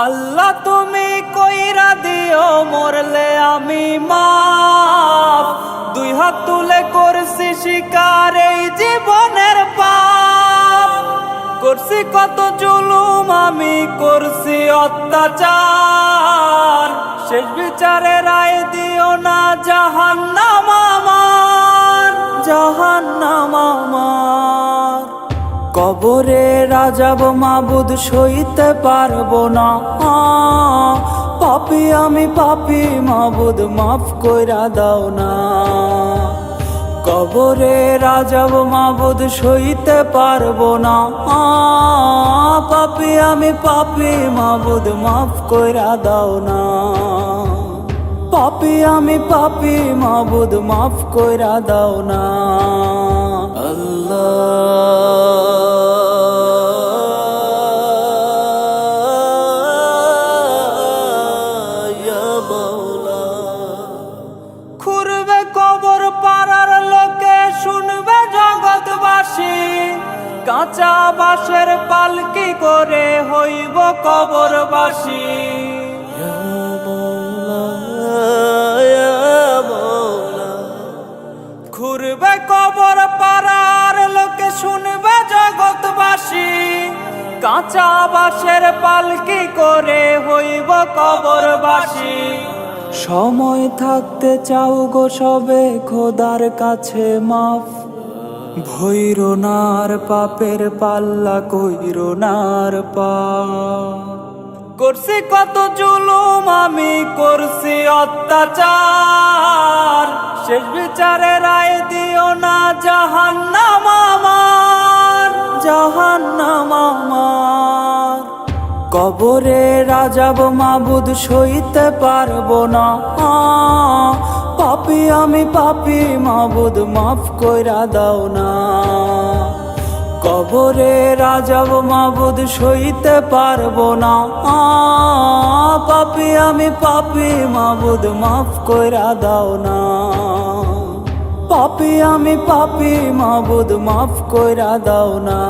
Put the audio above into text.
আল্লাহ তুমি কইরা দিও মরলে আমি মাফ, দুই হাত তুলে করছি স্বীকার এই জীবনের পাপ। করছি কত জুলুম আমি করছি অত্যাচার, শেষ বিচারে রায় দিও না জাহান্নাম আমার, জাহান্নাম আমার। কবরে রাজাব মাবুদ সইতে পারবো না, পাপী আমি পাপী মাবুদ মাফ কইরা দাও না। কবরে রাজাব মাবুদ সইতে পারবো না, পাপী আমি পাপী মাবুদ মাফ কইরা দাও না। পাপী আমি পাপী মাবুদ মাফ কইরা দাও না। খুঁড়বে কবর পাড়ার লোকে শুনবে জগৎবাসী, কাঁচা বাঁশের পালকি করে হইব কবরবাসী। ঘুরবে কবর পাড়ার লোকে শুনবে জগৎবাসী, কাঁচা বাঁশের পালকি করে হইব কবরবাসী। সময় থাকতে চাও গো সবে খোদার কাছে মাফ, ভৈরো নার পাপের পাল্লা কইরো নার পাপ। করছি কত জুলুম আমি করছি অত্যাচার, শেষ বিচারে রায় দিও না জাহান্নাম আমার, জাহান্নাম আমার। কবরে রাজাব মাবুদ সইতে পারবো না, পাপী আমি পাপী মাবুদ মাফ কইরা দাও না। কবরে রাজাব মাবুদ সইতে পারবো না, পাপী আমি পাপী মাবুদ মাফ কইরা দাও না। পাপী আমি পাপী মাবুদ মাফ কইরা দাও না।